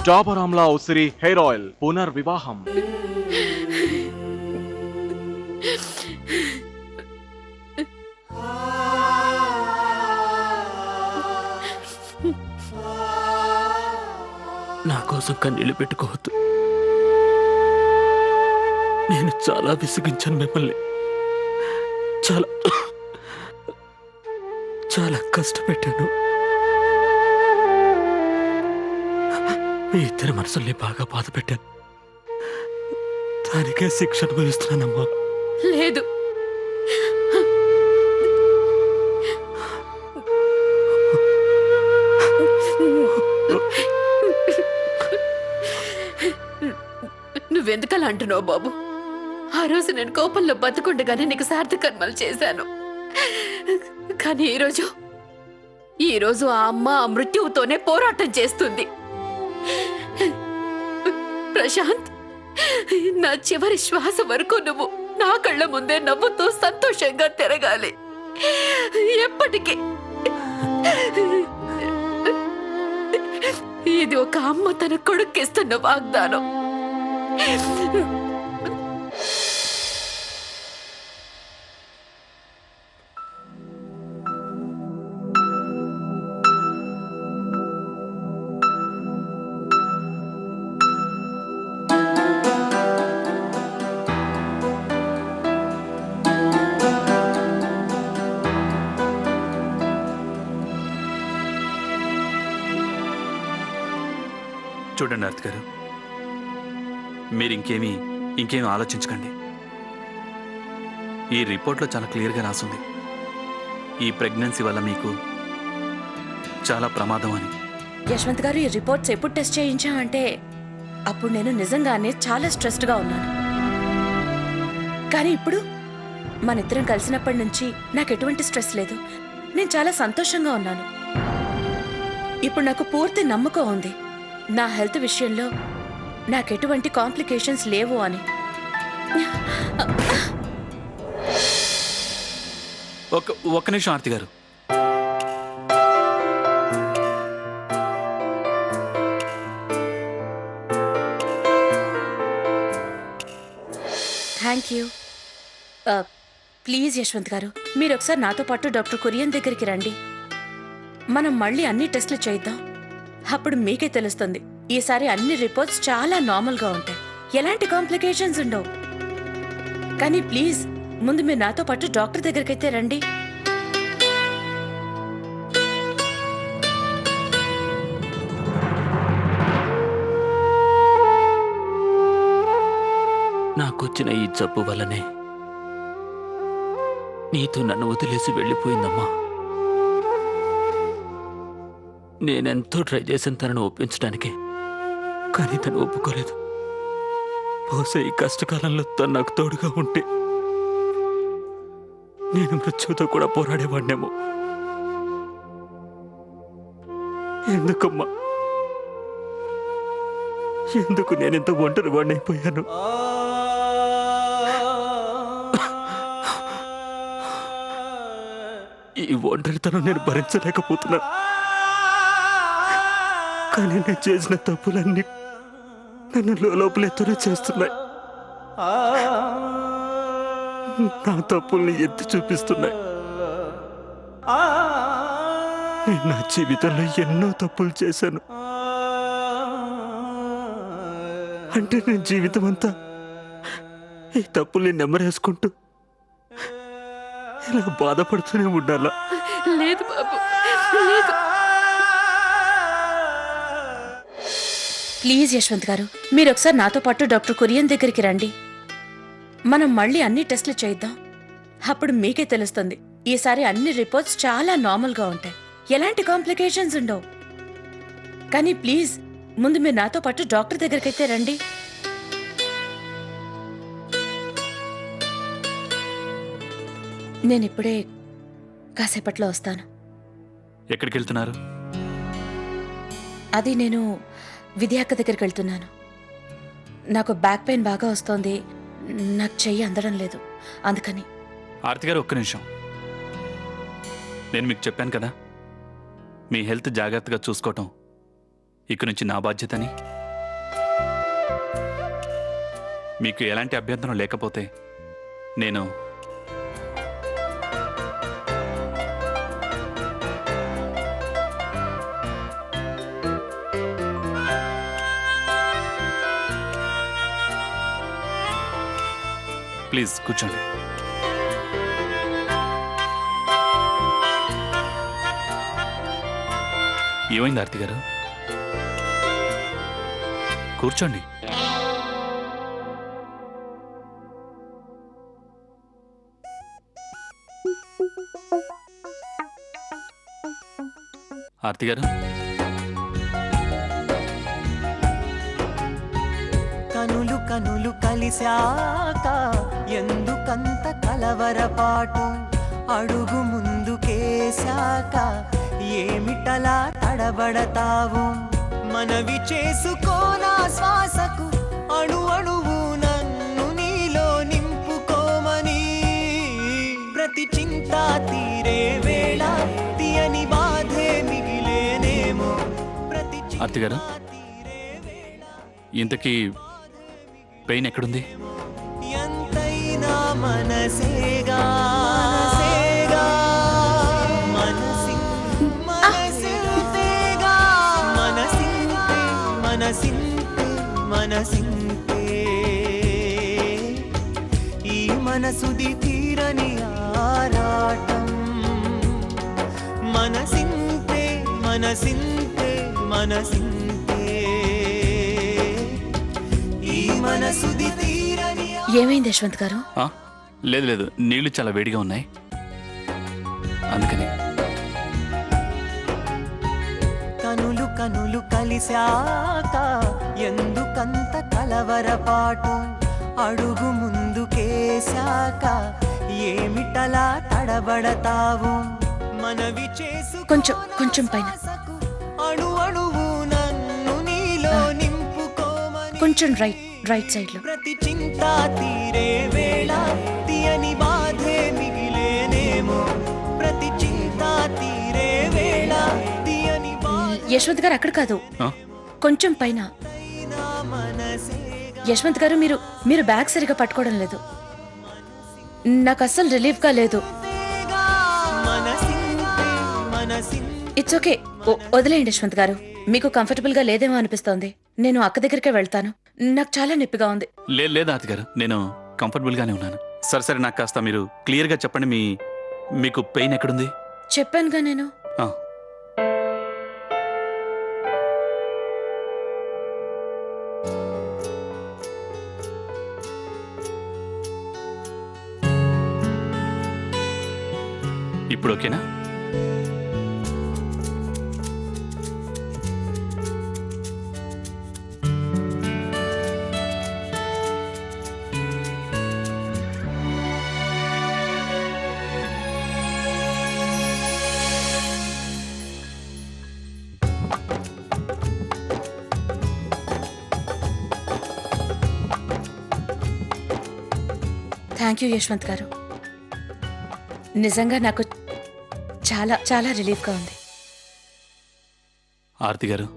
డాబర్ ఆమ్లా ఉసిరి hair oil పునర్వివాహం. నా కోసం కన్నీళ్లు పెట్టుకోవద్దు. నేను చాలా విసిగించాను మిమ్మల్ని. చాలా చాలా కష్టపెట్టాను. మీ ఇద్దరి మనసుల్ని బాగా బాధ పెట్టాను. దానికే శిక్ష అనుభవిస్తున్నానమ్మా. లేదు, నువ్వెందుకలా అంటున్నావు బాబు? ఆ రోజు నేను కోపంలో బతుకుండగానే నీకు సార్థకర్మలు చేశాను. కానీ ఈరోజు ఆ అమ్మ ఆ మృత్యువుతోనే పోరాటం చేస్తుంది. ప్రశాంత్, నా చివరి శ్వాస వరకు నువ్వు నా కళ్ళ ముందే నవ్వుతూ సంతోషంగా తిరగాలి. ఎప్పటికీ. ఇది ఒక అమ్మ తన కొడుక్కిస్తున్న వాగ్దానం. చూడండి అర్త్ గారు, మీరు ఇంకేమీ ఆలోచించకండి. ఈ రిపోర్ట్లో చాలా క్లియర్గా రాసింది, ఈ ప్రెగ్నెన్సీ వల్ల మీకు చాలా ప్రమాదం అని. యశ్వంత్ గారు, ఈ రిపోర్ట్స్ ఎప్పుడు టెస్ట్ చేయించామంటే అప్పుడు నేను నిజంగానే చాలా స్ట్రెస్డ్గా ఉన్నాను. కానీ ఇప్పుడు మన ఇద్దరం కలిసినప్పటి నుంచి నాకు ఎటువంటి స్ట్రెస్ లేదు. నేను చాలా సంతోషంగా ఉన్నాను. ఇప్పుడు నాకు పూర్తి నమ్మకం ఉంది నా హెల్త్ విషయంలో నాకు ఎటువంటి కాంప్లికేషన్స్ లేవు అని. ఒక్క నిమిషం ఆర్తి గారు. Thank you. ప్లీజ్ యశ్వంత్ గారు, మీరు ఒకసారి నాతో పాటు డాక్టర్ కురియన్ దగ్గరికి రండి. మనం మళ్ళీ అన్ని టెస్టులు చేద్దాం. అప్పుడు మీకే తెలుస్తుంది. ఈసారి అన్ని రిపోర్ట్స్ చాలా నార్మల్గా ఉంటాయి, ఎలాంటి కాంప్లికేషన్స్ ఉండవు. కానీ ప్లీజ్ ముందు మీరు నాతో పాటు డాక్టర్ దగ్గరికైతే రండి. నాకొచ్చిన ఈ జబ్బు వల్లనే నీతో నన్ను వదిలేసి వెళ్ళిపోయిందమ్మా. నేనెంతో ట్రై చేసిన తనను ఒప్పించడానికి, కానీ తను ఒప్పుకోలేదు. బహుశా ఈ కష్టకాలంలో తను నాకు తోడుగా ఉంటే నేను మృత్యువుతో కూడా పోరాడేవాడినేమో. ఎందుకమ్మా, ఎందుకు నేనెంత ఒంటరి వాడినైపోయాను? ఈ ఒంటరితనం నేను భరించలేకపోతున్నా. కానీ నేను చేసిన తప్పులన్నీ నన్ను లోపలెత్తనే చేస్తున్నాయి. నా తప్పుల్ని ఎత్తి చూపిస్తున్నాయి. నేను నా జీవితంలో ఎన్నో తప్పులు చేశాను. అంటే నేను జీవితం అంతా ఈ తప్పుల్ని నెమ్మరేసుకుంటూ ఇలా బాధపడుతూనే ఉండాలా? లేదు బాబు, లేదు. ప్లీజ్ యశ్వంత్ గారు, మీరు ఒకసారి నాతో పాటు డాక్టర్ కురియన్ దగ్గరికి రండి. మనం మళ్ళీ అన్ని టెస్టులు చేద్దాం. అప్పుడు మీకే తెలుస్తుంది. ఈసారి అన్ని రిపోర్ట్స్ చాలా నార్మల్గా ఉంటాయి, ఎలాంటి కాంప్లికేషన్స్ ఉండవు. కానీ ప్లీజ్ ముందు మీరు నాతో పాటు డాక్టర్ దగ్గరికైతే రండి. నేను ఇప్పుడే కాసేపట్లో వస్తాను. ఎక్కడికి వెళ్తున్నారు? అది నేను విద్యాక్క దగ్గరికి వెళ్తున్నాను. నాకు బ్యాక్ పెయిన్ బాగా వస్తోంది, నాకు చెయ్యి అందడం లేదు, అందుకని. ఆర్తి గారు, ఒక్క నిమిషం. నేను మీకు చెప్పాను కదా, మీ హెల్త్ జాగ్రత్తగా చూసుకోవటం ఇక నుంచి నా బాధ్యతని. మీకు ఎలాంటి అభ్యంతరం లేకపోతే నేను ప్లీజ్ కూర్చోండి. ఏమైంది ఆర్తి గారు? కూర్చోండి. ఆర్తి గారు, కనులు కనులు కలిశాక ఎందుకంత కలవరపాటు, అడుగు ముందుకేశాక ఏమిటలా తడబడతావు, మనవి చేసుకోనా శ్వాసకు అణు అణువు నన్ను నీలో నింపుకోమని, ప్రతి చింత తీరే వేళ తీయని బాధే మిగిలేనేమో, ప్రతి ఆర్తి గారు, ఇంతకీ పెయిన్ ఎక్కడుంది? ఎంతైనా మనసేగా మనసేగా మనసింతేగా మనసింతే మనసింతే మనసింతే, ఈ మనసుది తీరని ఆరాటం, మనసింతే మనసింతే మనసింతే, ఈ మనసుది తీరని ఏమైంది యశ్వంత్ గారు? ఆ? లేదు లేదు, నీళ్లు చాలా వేడిగా ఉన్నాయి అందుకని. కనులు కనులు కలిశాక ఎందుకంత కలవరపాటు, అడుగు ముందుకేశాక ఏమిటలా తడబడతావు, మనవి కొంచెం పైన. అణు అణువు నన్ను నీలో నింపుకోమని, కొంచెం రైట్ సైడ్ లో. ప్రతి చింత తీరే వేళ తీయని బాధే మిగిలేనేమో, ప్రతి చింత తీరే వేళ తీయని బాధ యశ్వంత్ గారు అక్కడ కాదు, ఆ? కొంచెం పైన. మనసేగా యశ్వంత్ గారు మీరు బ్యాగ్ సరిగా పట్టుకోవడం లేదు, నాకు అస్సలు రిలీఫ్ గా లేదు. మనసింతే మనసింతే, ఇట్స్ ఓకే, వదిలేయండి యశ్వంత్ గారు, మీకు కంఫర్టబుల్ గా లేదేమో అనిపిస్తోంది. నేను అక్క దగ్గరికే వెళ్తాను, నాకు చాలా నొప్పిగా ఉంది. లేదు ఆర్తి గారు, నేను కంఫర్టబుల్ గానే ఉన్నాను. సరే సరే, నాకు కాస్త మీరు క్లియర్ గా చెప్పండి, మీకు పెయిన్ ఎక్కడుంది? చెప్పానుగా నేను. ఆ. ఇప్పుడు ఓకేనా? థ్యాంక్ యూ యశ్వంత్ గారు, నిజంగా నాకు చాలా చాలా రిలీఫ్గా ఉంది. ఆర్తి గారు,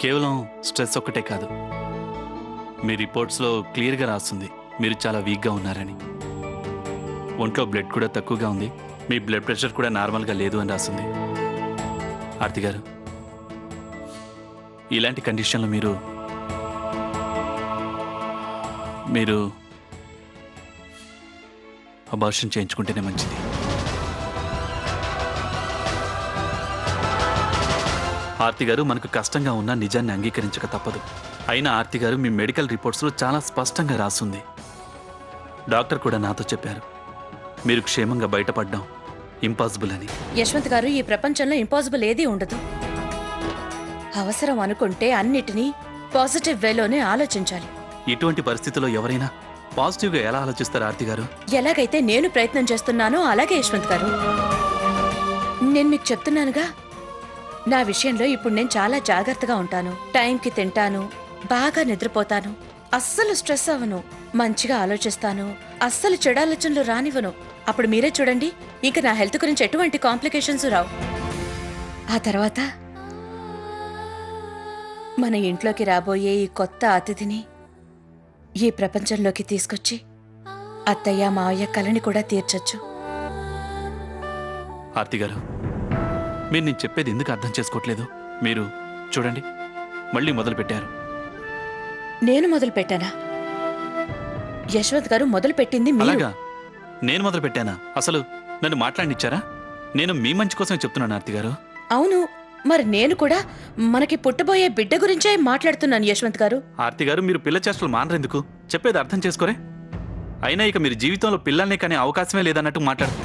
కేవలం స్ట్రెస్ ఒక్కటే కాదు, మీ రిపోర్ట్స్లో క్లియర్గా రాస్తుంది మీరు చాలా వీక్గా ఉన్నారని. ఒంట్లో బ్లడ్ కూడా తక్కువగా ఉంది, మీ బ్లడ్ ప్రెషర్ కూడా నార్మల్గా లేదు అని రాస్తుంది. ఆర్తి గారు, ఇలాంటి కండిషన్లో మీరు అబార్షన్ చేయించుకుంటేనే మంచిది. ఆర్తి గారు, మనకు కష్టంగా ఉన్న నిజాన్ని అంగీకరించక తప్పదు. అయినా ఆర్తి గారు, మీ మెడికల్ రిపోర్ట్స్లో చాలా స్పష్టంగా రాస్తుంది, డాక్టర్ కూడా నాతో చెప్పారు, మీరు క్షేమంగా బయటపడ్డం ఇంపాసిబుల్ అని. యశ్వంత్ గారు, ఈ ప్రపంచంలో ఇంపాసిబుల్ ఏదీ ఉండదు. అవసరం అనుకుంటే అన్నిటినీ పాజిటివ్ వేలోనే ఆలోచించాలి. ఇటువంటి పరిస్థితుల్లో ఎవరైనా పాజిటివ్గా ఎలా ఆలోచిస్తారు ఆర్తి గారు? ఎలాగైతే నేను ప్రయత్నం చేస్తున్నానో అలాగే యశ్వంత్ గారు. నేను మీకు చెప్తున్నానుగా, నా విషయంలో ఇప్పుడు నేను చాలా జాగ్రత్తగా ఉంటాను. టైంకి తింటాను, బాగా నిద్రపోతాను, అస్సలు స్ట్రెస్ అవ్వను, మంచిగా ఆలోచిస్తాను, అస్సలు చెడాలోచనలు రానివ్వను. అప్పుడు మీరే చూడండి, ఇక నా హెల్త్ గురించి ఎటువంటి కాంప్లికేషన్స్ రావు. ఆ తర్వాత మన ఇంట్లోకి రాబోయే ఈ కొత్త అతిథిని ఈ ప్రపంచంలోకి తీసుకొచ్చి అత్తయ్య మావయ్య కలని కూడా తీర్చొచ్చు. ఆర్తి గారు, మీరు నేను చెప్పేది ఎందుకు అర్థం చేసుకోవట్లేదు? మీరు చూడండి, మళ్ళీ మొదలు పెట్టారు. నేను మొదలు పెట్టానా? యశ్వంత్ గారు మొదలు పెట్టింది మీరు. అలాగా? నేను మొదలు పెట్టానా? అసలు నన్ను మాట్లాడినిచ్చారా? నేను మీ మంచి కోసం చెప్తున్నాను ఆర్తి గారు. అవును, మరి నేను కూడా మనకి పుట్టబోయే బిడ్డ గురించే మాట్లాడుతున్నాను యశ్వంత్ గారు. ఆర్తి గారు, మీరు పిల్ల చేష్టలు మానరెందుకు? చెప్పేది అర్థం చేసుకోరే. అయినా ఇక మీరు జీవితంలో పిల్లల్ని కానీ అవకాశమే లేదన్నట్టు మాట్లాడు.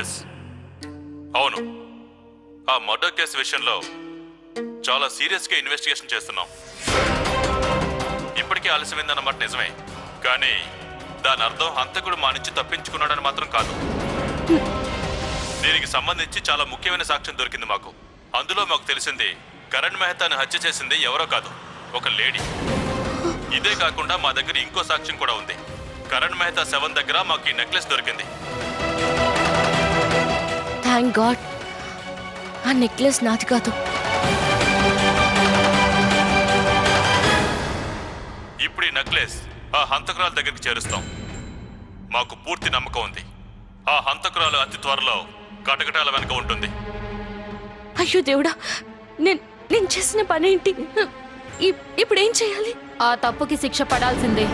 ఎస్, అవును. ఆ మర్డర్ కేసు విషయంలో చాలా సీరియస్గా ఇన్వెస్టిగేషన్ చేస్తున్నాం. ఇప్పటికే ఆలస్యమైందన్నమాట నిజమే, కానీ దాని అర్థం హంతకుడు మా నుంచి తప్పించుకున్నాడని మాత్రం కాదు. దీనికి సంబంధించి చాలా ముఖ్యమైన సాక్ష్యం దొరికింది మాకు. అందులో మాకు తెలిసింది కరణ్ మెహతాను హత్య చేసింది ఎవరో కాదు, ఒక లేడీ. ఇదే కాకుండా మా దగ్గర ఇంకో సాక్ష్యం కూడా ఉంది. కరణ్ మెహతా శవం దగ్గర మాకు ఈ నెక్లెస్ దొరికింది. థ్యాంక్ గాడ్, ఆ నెక్లెస్ నాది కాదు. ఇప్పుడు ఈ నెక్లెస్ ఆ హంతకురాల దగ్గరికి చేరుస్తాం. మాకు పూర్తి నమ్మకం ఉంది, ఆ హంతకురాలు అతి త్వరలో కటకటాల వెనక ఉంటుంది. అయ్యో దేవుడా, నేను చేసిన పని ఏంటి? ఇప్పుడు ఏం చేయాలి? ఆ తప్పుకి శిక్ష పడాల్సిందే.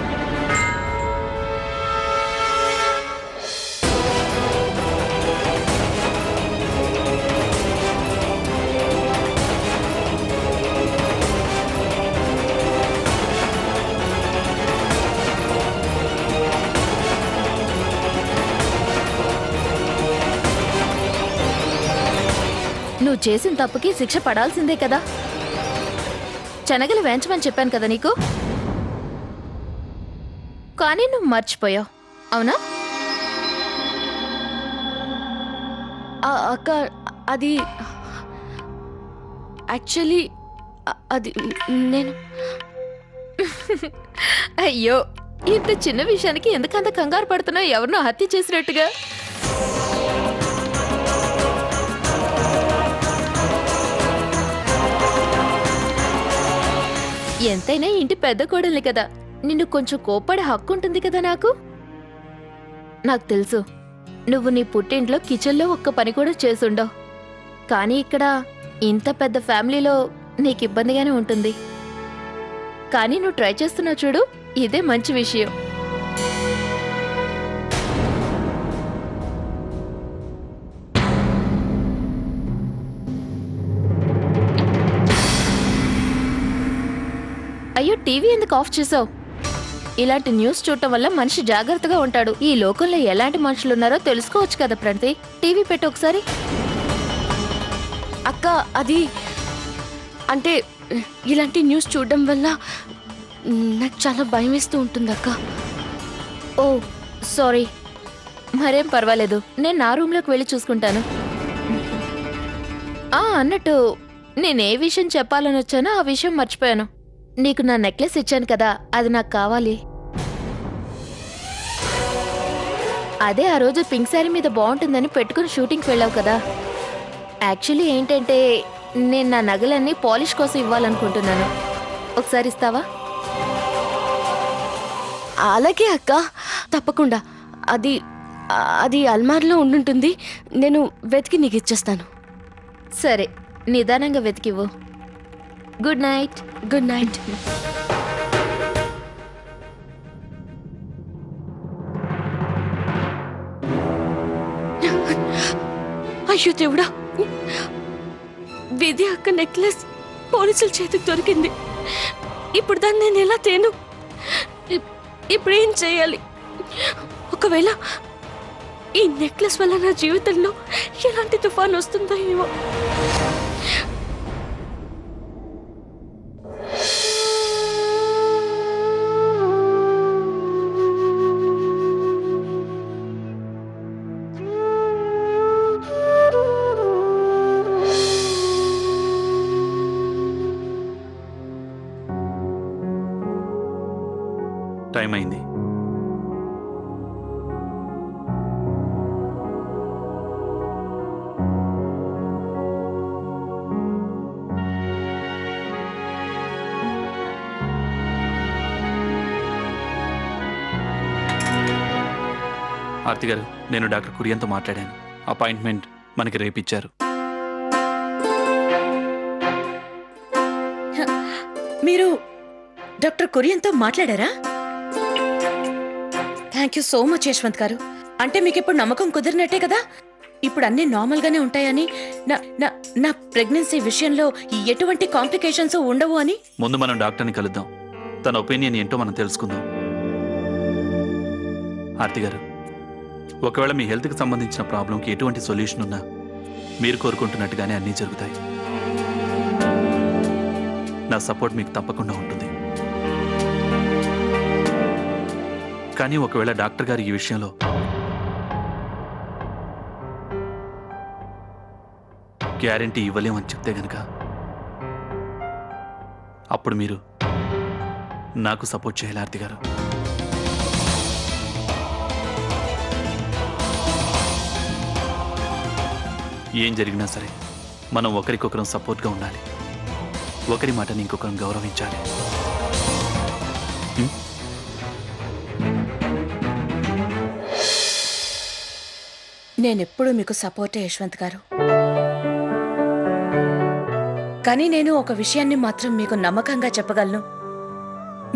నువ్వు చేసిన తప్పుకి శిక్ష పడాల్సిందే కదా. శనగలు వేయించమని చెప్పాను కదా నీకు, కానీ నువ్వు మర్చిపోయావు, అవునా? అక్క, అది యాక్చువల్లీ అది నేను అయ్యో, ఇంత చిన్న విషయానికి ఎందుకంత కంగారు పడుతున్నావు? ఎవరినో హత్య చేసినట్టుగా. ఎంతైనా ఇంటి పెద్ద కోడలి కదా, నిన్ను కొంచెం కోప్పడే హక్కు ఉంటుంది కదా నాకు. నాకు తెలుసు, నువ్వు నీ పుట్టింట్లో కిచెన్లో ఒక్క పని కూడా చేసుండవు. కానీ ఇక్కడ ఇంత పెద్ద ఫ్యామిలీలో నీకు ఇబ్బందిగానే ఉంటుంది. కానీ నువ్వు ట్రై చేస్తున్నావు చూడు, ఇదే మంచి విషయం. అయ్యో, టీవీ ఎందుకు ఆఫ్ చేసావు? ఇలాంటి న్యూస్ చూడటం వల్ల మనిషి జాగ్రత్తగా ఉంటాడు. ఈ లోకంలో ఎలాంటి మనుషులున్నారో తెలుసుకోవచ్చు కదా ప్రణతి. టీవీ పెట్టు ఒకసారి. అక్క, అది అంటే ఇలాంటి న్యూస్ చూడడం వల్ల నాకు చాలా భయం వేస్తూ ఉంటుంది అక్క. ఓ సారీ, మరేం పర్వాలేదు, నేను నా రూమ్లోకి వెళ్ళి చూసుకుంటాను. అన్నట్టు నేనే విషయం చెప్పాలని వచ్చానో ఆ విషయం మర్చిపోయాను. నీకు నా నెక్లెస్ ఇచ్చాను కదా, అది నాకు కావాలి. అదే ఆ రోజు పింక్ శారీ మీద బాగుంటుందని పెట్టుకుని షూటింగ్కి వెళ్ళావు కదా. యాక్చువల్లీ ఏంటంటే నేను నా నగలన్నీ పాలిష్ కోసం ఇవ్వాలనుకుంటున్నాను. ఒకసారి ఇస్తావా? అలాగే అక్క, తప్పకుండా. అది అది అల్మార్లో ఉండుంటుంది, నేను వెతికి నీకు ఇచ్చేస్తాను. సరే, నిదానంగా వెతికివ్వు. Good night. Good night. అయ్యో దేవుడా, విధి అక్క నెక్లెస్ పోలీసుల చేతికి దొరికింది. ఇప్పుడు దాన్ని నేను ఎలా తేను? ఇప్పుడు ఏం చేయాలి? ఒకవేళ ఈ నెక్లెస్ వల్ల నా జీవితంలో ఎలాంటి తుఫాన్ వస్తుందో ఏమో. టైం అయింది. ఆర్తి గారు, నేను డాక్టర్ కురియన్తో మాట్లాడాను. అపాయింట్మెంట్ మనకి రేపిచ్చారు. మీరు డాక్టర్ కురియన్తో మాట్లాడారా? Thank you so much Yashwant గారు. అంటే మీకు ఇప్పుడు నమ్మకం కుదిరినట్టే కదా? ఇప్పుడు అన్నీ నార్మల్గానే ఉంటాయని, నా నా నా ప్రెగ్నెన్సీ విషయంలో ఎటువంటి కాంప్లికేషన్స్ ఉండవు అని. ముందు మనం డాక్టర్ని కలుద్దాం. తన ఒపీనియన్ ఏంటో మనం తెలుసుకుందాం. ఆర్తి గారు, ఒకవేళ మీ హెల్త్కి సంబంధించిన ప్రాబ్లంకి ఎటువంటి సొల్యూషన్ ఉన్నా మీరు కోరుకుంటున్నట్టుగానే అన్నీ జరుగుతాయి. నా సపోర్ట్ మీకు తప్పకుండా ఉంటుంది. కానీ ఒకవేళ డాక్టర్ గారు ఈ విషయంలో గ్యారెంటీ ఇవ్వలేమని చెప్తే గనక అప్పుడు మీరు నాకు సపోర్ట్ చేయాలి ఆర్తి గారు. ఏం జరిగినా సరే మనం ఒకరికొకరం సపోర్ట్గా ఉండాలి. ఒకరి మాటని ఇంకొకరం గౌరవించాలి. నేనెప్పుడు మీకు సపోర్టే యశ్వంత్ గారు. కానీ నేను ఒక విషయాన్ని మాత్రం మీకు నమ్మకంగా చెప్పగలను.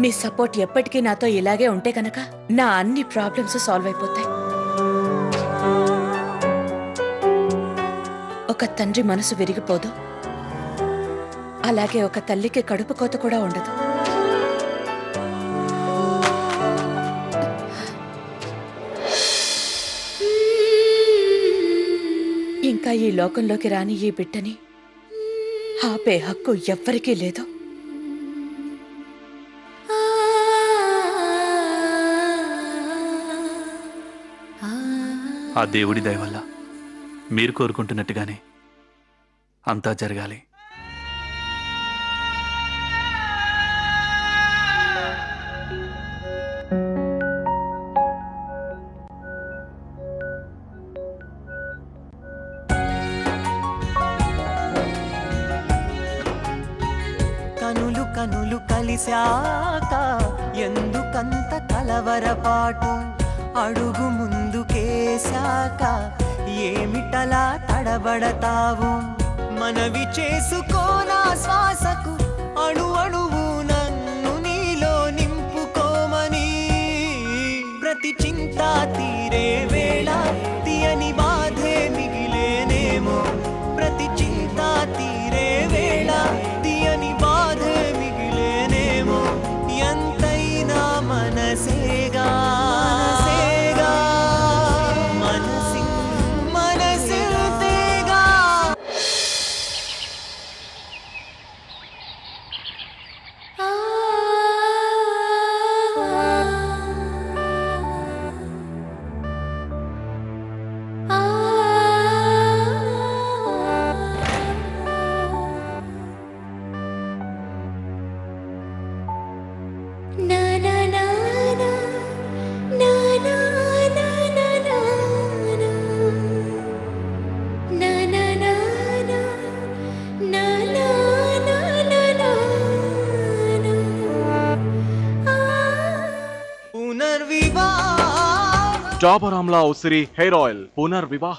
మీ సపోర్ట్ ఎప్పటికీ నాతో ఇలాగే ఉంటే కనుక నా అన్ని ప్రాబ్లమ్స్ సాల్వ్ అయిపోతాయి. ఒక తండ్రి మనసు విరిగిపోదు, అలాగే ఒక తల్లికి కడుపు కోత కూడా ఉండదు. ఇంకా ఈ లోకంలోకి రాని ఈ బిడ్డని ఆపే హక్కు ఎవ్వరికీ లేదు. ఆ దేవుడి దయ వల్ల మీరు కోరుకుంటున్నట్టుగానే అంతా జరగాలి. కనులు కనులు కలిశాక ఎందుకంత కలవరపాటు, అడుగు ముందుకేశాక ఏమిటలా తడబడతావు, మనవి చేసుకోనా శ్వాసకు అణు అణువు నన్ను నీలో నింపుకోమని, ప్రతి చింత తీరే వేళ తీయని బాధే మిగిలేనేమో, ప్రతి చింత తీరే వేళ తీయని బాధే మిగిలేనేమో, ఎంతైనా మనసేగా మనసిల్తేగా. డాబర్ ఆమ్లా ఉసిరి హెయిర్ ఆయిల్ పునర్వివాహం.